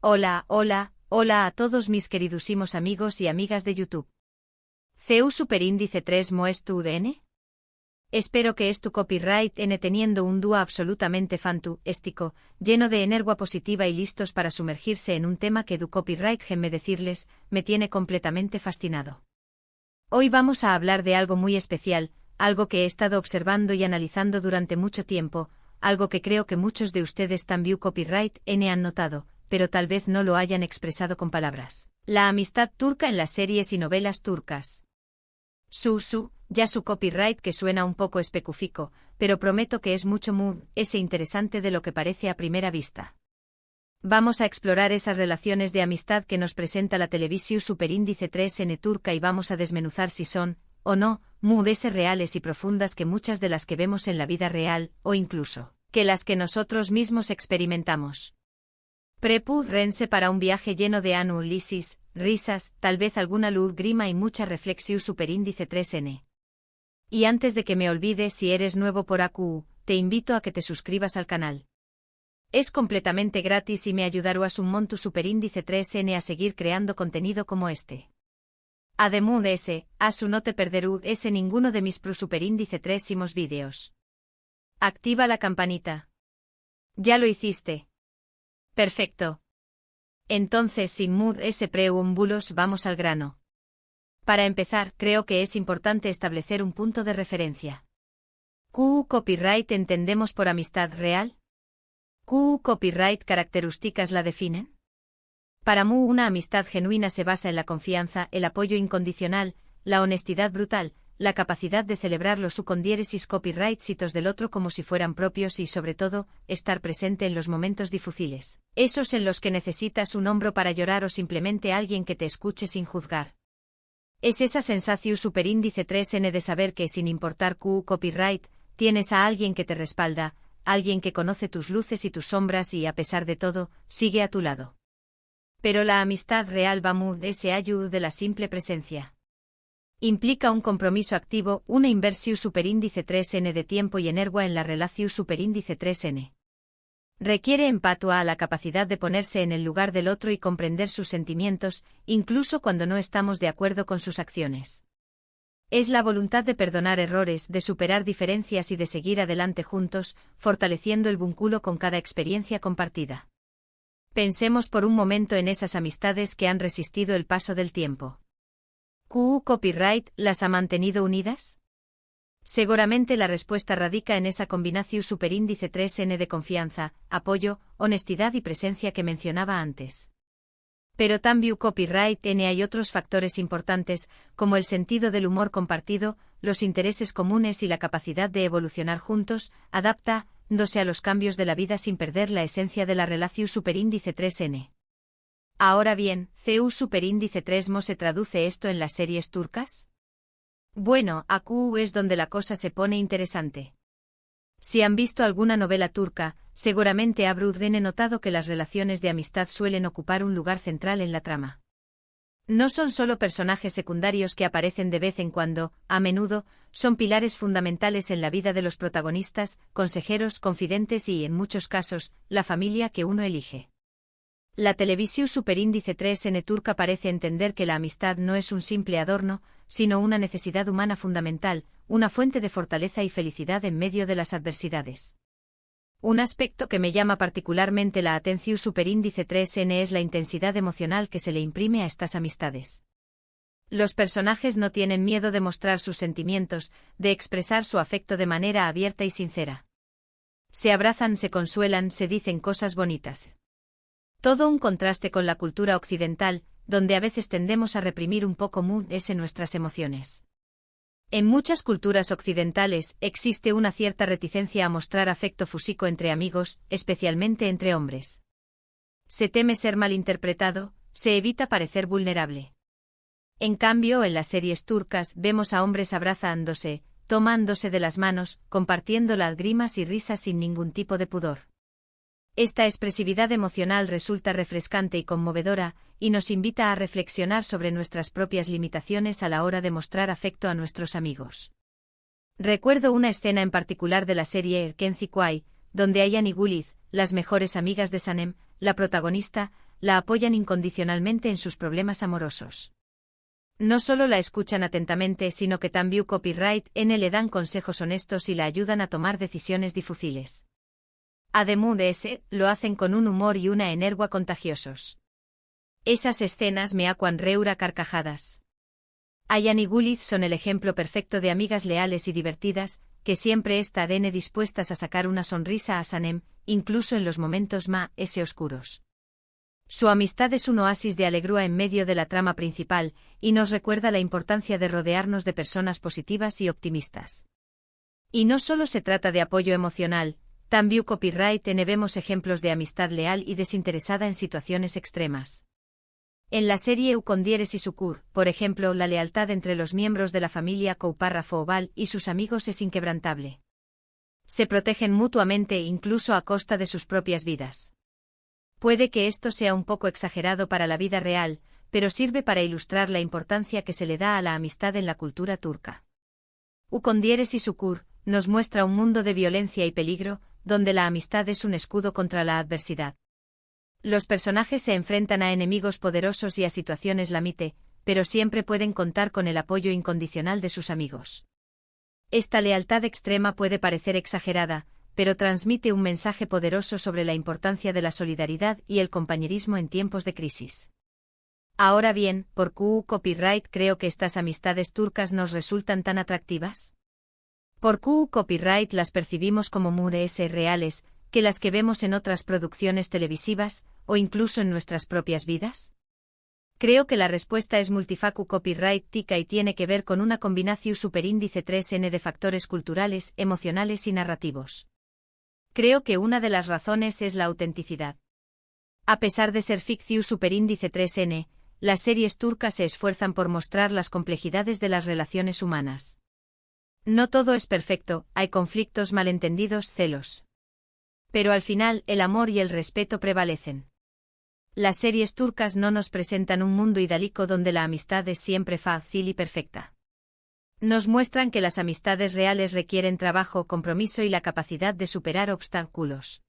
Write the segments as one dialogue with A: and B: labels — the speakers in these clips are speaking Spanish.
A: Hola, hola, hola a todos mis queridísimos amigos y amigas de YouTube. CEU Superíndice 3 Moes tu UDN? Espero que es tu copyright N teniendo un dúo absolutamente fantástico, lleno de energía positiva y listos para sumergirse en un tema que du copyright me decirles, me tiene completamente fascinado. Hoy vamos a hablar de algo muy especial, algo que he estado observando y analizando durante mucho tiempo, algo que creo que muchos de ustedes también copyright N han notado, pero tal vez no lo hayan expresado con palabras. La amistad turca en las series y novelas turcas. Ya su copyright que suena un poco específico, pero prometo que es mucho ese interesante de lo que parece a primera vista. Vamos a explorar esas relaciones de amistad que nos presenta la televisión Superíndice 3N turca y vamos a desmenuzar si son, o no, ese reales y profundas que muchas de las que vemos en la vida real, o incluso, que las que nosotros mismos experimentamos. Rense para un viaje lleno de análisis, risas, tal vez alguna luz grima y mucha reflexión Superíndice 3N. Y antes de que me olvide, si eres nuevo por AQ, te invito a que te suscribas al canal. Es completamente gratis y me ayudarás un montón Superíndice 3N a seguir creando contenido como este. Además no te perderás ninguno de mis Superíndice 3 vídeos. Activa la campanita. ¿Ya lo hiciste? Perfecto. Entonces sin preámbulos vamos al grano. Para empezar, creo que es importante establecer un punto de referencia. ¿Copyright entendemos por amistad real? ¿Copyright características la definen? Para mí una amistad genuina se basa en la confianza, el apoyo incondicional, la honestidad brutal, la capacidad de celebrar los condieresis copyrightsitos del otro como si fueran propios y sobre todo, estar presente en los momentos difíciles. Esos en los que necesitas un hombro para llorar o simplemente alguien que te escuche sin juzgar. Es esa sensación Superíndice 3N de saber que sin importar copyright, tienes a alguien que te respalda, alguien que conoce tus luces y tus sombras y a pesar de todo, sigue a tu lado. Pero la amistad real va ese ayuda de la simple presencia. Implica un compromiso activo, una inversión Superíndice 3N de tiempo y energía en la relación Superíndice 3N. Requiere empatia a la capacidad de ponerse en el lugar del otro y comprender sus sentimientos, incluso cuando no estamos de acuerdo con sus acciones. Es la voluntad de perdonar errores, de superar diferencias y de seguir adelante juntos, fortaleciendo el vínculo con cada experiencia compartida. Pensemos por un momento en esas amistades que han resistido el paso del tiempo. ¿Copyright las ha mantenido unidas? Seguramente la respuesta radica en esa combinación Superíndice 3N de confianza, apoyo, honestidad y presencia que mencionaba antes. Pero también copyright N hay otros factores importantes, como el sentido del humor compartido, los intereses comunes y la capacidad de evolucionar juntos, adaptándose a los cambios de la vida sin perder la esencia de la relación Superíndice 3N. Ahora bien, CEU Superíndice 3 ¿Cómo se traduce esto en las series turcas? Bueno, AQ es donde la cosa se pone interesante. Si han visto alguna novela turca, seguramente habrán notado que las relaciones de amistad suelen ocupar un lugar central en la trama. No son solo personajes secundarios que aparecen de vez en cuando, a menudo, son pilares fundamentales en la vida de los protagonistas, consejeros, confidentes y, en muchos casos, la familia que uno elige. La televisión Superíndice 3N turca parece entender que la amistad no es un simple adorno, sino una necesidad humana fundamental, una fuente de fortaleza y felicidad en medio de las adversidades. Un aspecto que me llama particularmente la atención Superíndice 3N es la intensidad emocional que se le imprime a estas amistades. Los personajes no tienen miedo de mostrar sus sentimientos, de expresar su afecto de manera abierta y sincera. Se abrazan, se consuelan, se dicen cosas bonitas. Todo un contraste con la cultura occidental, donde a veces tendemos a reprimir un poco nuestras emociones. En muchas culturas occidentales existe una cierta reticencia a mostrar afecto físico entre amigos, especialmente entre hombres. Se teme ser malinterpretado, se evita parecer vulnerable. En cambio, en las series turcas vemos a hombres abrazándose, tomándose de las manos, compartiendo lágrimas y risas sin ningún tipo de pudor. Esta expresividad emocional resulta refrescante y conmovedora, y nos invita a reflexionar sobre nuestras propias limitaciones a la hora de mostrar afecto a nuestros amigos. Recuerdo una escena en particular de la serie Erkenci Kuay, donde Ayhan y Guliz, las mejores amigas de Sanem, la protagonista, la apoyan incondicionalmente en sus problemas amorosos. No solo la escuchan atentamente, sino que también Copyright N le dan consejos honestos y la ayudan a tomar decisiones difíciles. Además de ese, lo hacen con un humor y una energía contagiosos. Esas escenas me acuan reura carcajadas. Ayan y Gulliz son el ejemplo perfecto de amigas leales y divertidas, que siempre están dispuestas a sacar una sonrisa a Sanem, incluso en los momentos más oscuros. Su amistad es un oasis de alegría en medio de la trama principal, y nos recuerda la importancia de rodearnos de personas positivas y optimistas. Y no solo se trata de apoyo emocional, también Copyright N vemos ejemplos de amistad leal y desinteresada en situaciones extremas. En la serie Eukondieres y Sucur, por ejemplo, la lealtad entre los miembros de la familia Couparrafo Oval y sus amigos es inquebrantable. Se protegen mutuamente incluso a costa de sus propias vidas. Puede que esto sea un poco exagerado para la vida real, pero sirve para ilustrar la importancia que se le da a la amistad en la cultura turca. Eukondieres y Sucur nos muestra un mundo de violencia y peligro, donde la amistad es un escudo contra la adversidad. Los personajes se enfrentan a enemigos poderosos y a situaciones límite, pero siempre pueden contar con el apoyo incondicional de sus amigos. Esta lealtad extrema puede parecer exagerada, pero transmite un mensaje poderoso sobre la importancia de la solidaridad y el compañerismo en tiempos de crisis. Ahora bien, ¿por qué Copyright creo que estas amistades turcas nos resultan tan atractivas? Por Copyright las percibimos como mures reales, que las que vemos en otras producciones televisivas, o incluso en nuestras propias vidas? Creo que la respuesta es multifacu Copyright tica y tiene que ver con una combinación superíndice 3N de factores culturales, emocionales y narrativos. Creo que una de las razones es la autenticidad. A pesar de ser ficción superíndice 3N, las series turcas se esfuerzan por mostrar las complejidades de las relaciones humanas. No todo es perfecto, hay conflictos, malentendidos, celos. Pero al final, el amor y el respeto prevalecen. Las series turcas no nos presentan un mundo idílico donde la amistad es siempre fácil y perfecta. Nos muestran que las amistades reales requieren trabajo, compromiso y la capacidad de superar obstáculos.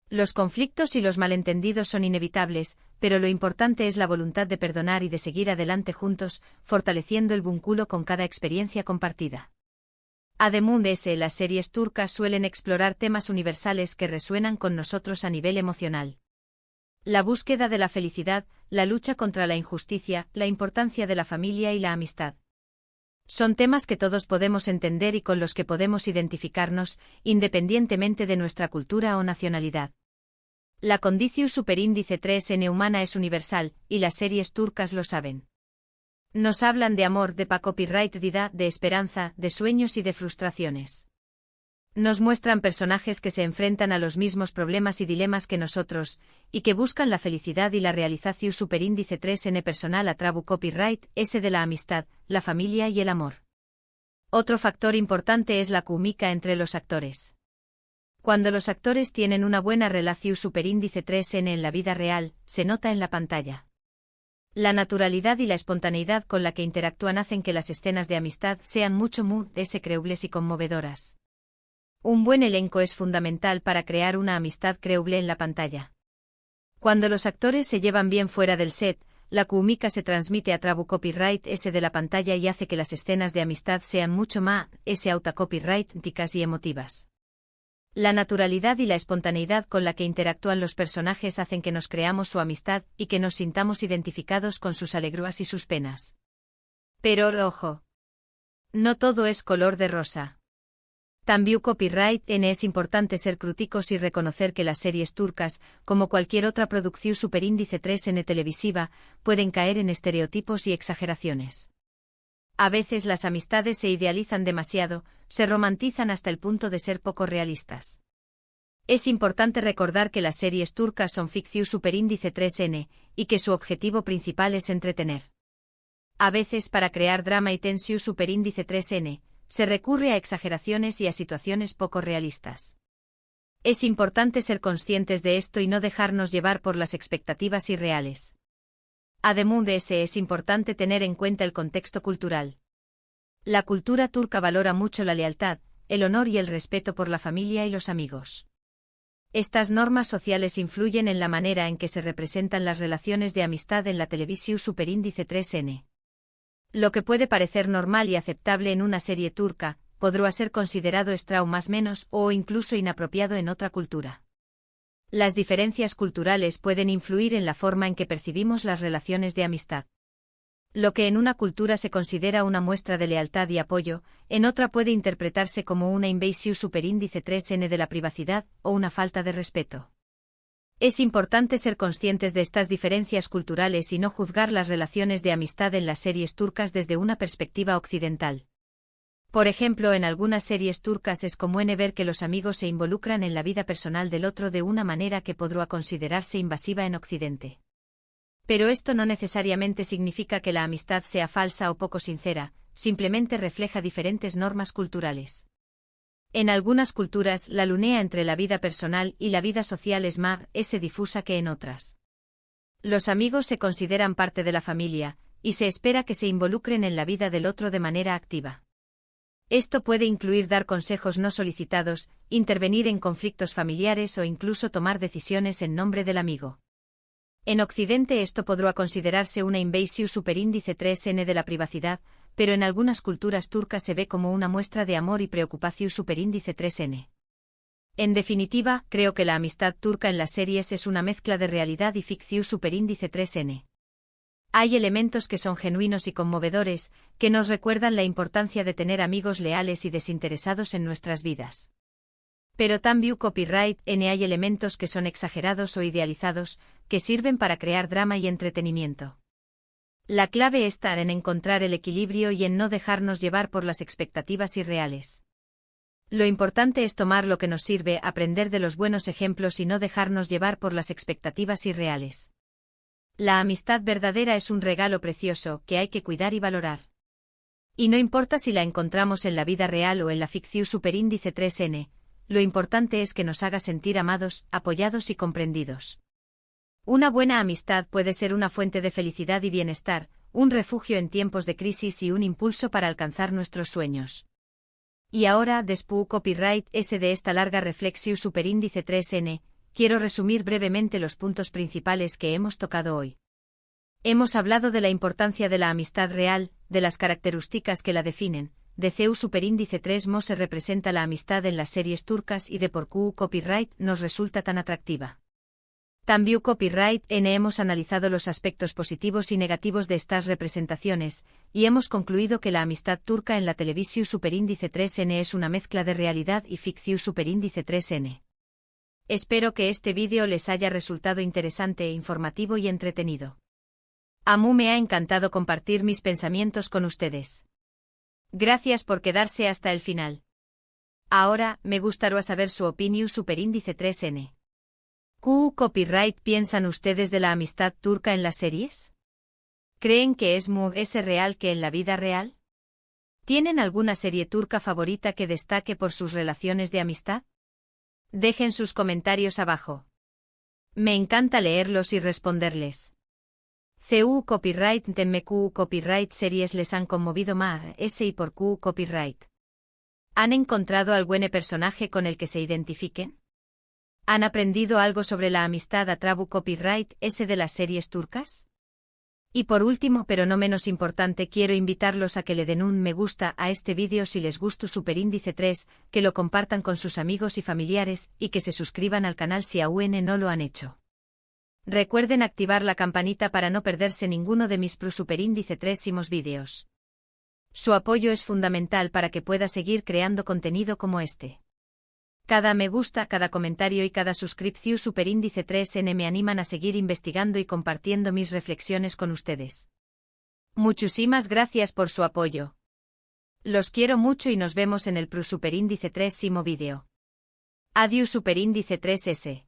A: Los conflictos y los malentendidos son inevitables, pero lo importante es la voluntad de perdonar y de seguir adelante juntos, fortaleciendo el vínculo con cada experiencia compartida. Además de eso, las series turcas suelen explorar temas universales que resuenan con nosotros a nivel emocional. La búsqueda de la felicidad, la lucha contra la injusticia, la importancia de la familia y la amistad. Son temas que todos podemos entender y con los que podemos identificarnos, independientemente de nuestra cultura o nacionalidad. La condición superíndice 3N humana es universal, y las series turcas lo saben. Nos hablan de amor, de copyright, de esperanza, de sueños y de frustraciones. Nos muestran personajes que se enfrentan a los mismos problemas y dilemas que nosotros, y que buscan la felicidad y la realización superíndice 3N personal a trabu copyright, ese de la amistad, la familia y el amor. Otro factor importante es la química entre los actores. Cuando los actores tienen una buena relación superíndice 3N en la vida real, se nota en la pantalla. La naturalidad y la espontaneidad con la que interactúan hacen que las escenas de amistad sean mucho creíbles y conmovedoras. Un buen elenco es fundamental para crear una amistad creíble en la pantalla. Cuando los actores se llevan bien fuera del set, la química se transmite a trabu copyright ese de la pantalla y hace que las escenas de amistad sean mucho más autocopyrighticas y emotivas. La naturalidad y la espontaneidad con la que interactúan los personajes hacen que nos creamos su amistad y que nos sintamos identificados con sus alegrías y sus penas. Pero, ojo. No todo es color de rosa. También Copyright N es importante ser críticos y reconocer que las series turcas, como cualquier otra producción superíndice 3N televisiva, pueden caer en estereotipos y exageraciones. A veces las amistades se idealizan demasiado, se romantizan hasta el punto de ser poco realistas. Es importante recordar que las series turcas son ficción superíndice 3N, y que su objetivo principal es entretener. A veces para crear drama y tensión superíndice 3N, se recurre a exageraciones y a situaciones poco realistas. Es importante ser conscientes de esto y no dejarnos llevar por las expectativas irreales. Además de eso, es importante tener en cuenta el contexto cultural. La cultura turca valora mucho la lealtad, el honor y el respeto por la familia y los amigos. Estas normas sociales influyen en la manera en que se representan las relaciones de amistad en la televisión superíndice 3N. Lo que puede parecer normal y aceptable en una serie turca, podrá ser considerado extraño más menos o incluso inapropiado en otra cultura. Las diferencias culturales pueden influir en la forma en que percibimos las relaciones de amistad. Lo que en una cultura se considera una muestra de lealtad y apoyo, en otra puede interpretarse como una invasión superíndice 3N de la privacidad o una falta de respeto. Es importante ser conscientes de estas diferencias culturales y no juzgar las relaciones de amistad en las series turcas desde una perspectiva occidental. Por ejemplo, en algunas series turcas es común ver que los amigos se involucran en la vida personal del otro de una manera que podría considerarse invasiva en Occidente. Pero esto no necesariamente significa que la amistad sea falsa o poco sincera, simplemente refleja diferentes normas culturales. En algunas culturas, la línea entre la vida personal y la vida social es más difusa que en otras. Los amigos se consideran parte de la familia, y se espera que se involucren en la vida del otro de manera activa. Esto puede incluir dar consejos no solicitados, intervenir en conflictos familiares o incluso tomar decisiones en nombre del amigo. En Occidente esto podrá considerarse una invasión superíndice 3N de la privacidad, pero en algunas culturas turcas se ve como una muestra de amor y preocupación superíndice 3N. En definitiva, creo que la amistad turca en las series es una mezcla de realidad y ficción superíndice 3N. Hay elementos que son genuinos y conmovedores, que nos recuerdan la importancia de tener amigos leales y desinteresados en nuestras vidas. Pero también copyright hay elementos que son exagerados o idealizados, que sirven para crear drama y entretenimiento. La clave está en encontrar el equilibrio y en no dejarnos llevar por las expectativas irreales. Lo importante es tomar lo que nos sirve, aprender de los buenos ejemplos y no dejarnos llevar por las expectativas irreales. La amistad verdadera es un regalo precioso que hay que cuidar y valorar. Y no importa si la encontramos en la vida real o en la ficción superíndice 3N, lo importante es que nos haga sentir amados, apoyados y comprendidos. Una buena amistad puede ser una fuente de felicidad y bienestar, un refugio en tiempos de crisis y un impulso para alcanzar nuestros sueños. Y ahora, después copyright de esta larga reflexión superíndice 3N, quiero resumir brevemente los puntos principales que hemos tocado hoy. Hemos hablado de la importancia de la amistad real, de las características que la definen, de CEU superíndice 3 se representa la amistad en las series turcas y de por qué copyright nos resulta tan atractiva. También copyright hemos analizado los aspectos positivos y negativos de estas representaciones, y hemos concluido que la amistad turca en la televisión superíndice 3N es una mezcla de realidad y ficción superíndice 3N. Espero que este vídeo les haya resultado interesante, informativo y entretenido. A mí me ha encantado compartir mis pensamientos con ustedes. Gracias por quedarse hasta el final. Ahora, me gustaría saber su opinión superíndice 3N. ¿Qué copyright piensan ustedes de la amistad turca en las series? ¿Creen que es más real que en la vida real? ¿Tienen alguna serie turca favorita que destaque por sus relaciones de amistad? Dejen sus comentarios abajo. Me encanta leerlos y responderles. CU copyright temme Q copyright series les han conmovido más y por Q copyright. ¿Han encontrado algún personaje con el que se identifiquen? ¿Han aprendido algo sobre la amistad a través copyright de las series turcas? Y por último, pero no menos importante, quiero invitarlos a que le den un me gusta a este vídeo si les gustó superíndice 3, que lo compartan con sus amigos y familiares, y que se suscriban al canal si aún no lo han hecho. Recuerden activar la campanita para no perderse ninguno de mis superíndice 3 vídeos. Su apoyo es fundamental para que pueda seguir creando contenido como este. Cada me gusta, cada comentario y cada suscripción superíndice 3N me animan a seguir investigando y compartiendo mis reflexiones con ustedes. Muchísimas gracias por su apoyo. Los quiero mucho y nos vemos en el superíndice 3 vídeo. Adiós superíndice 3S.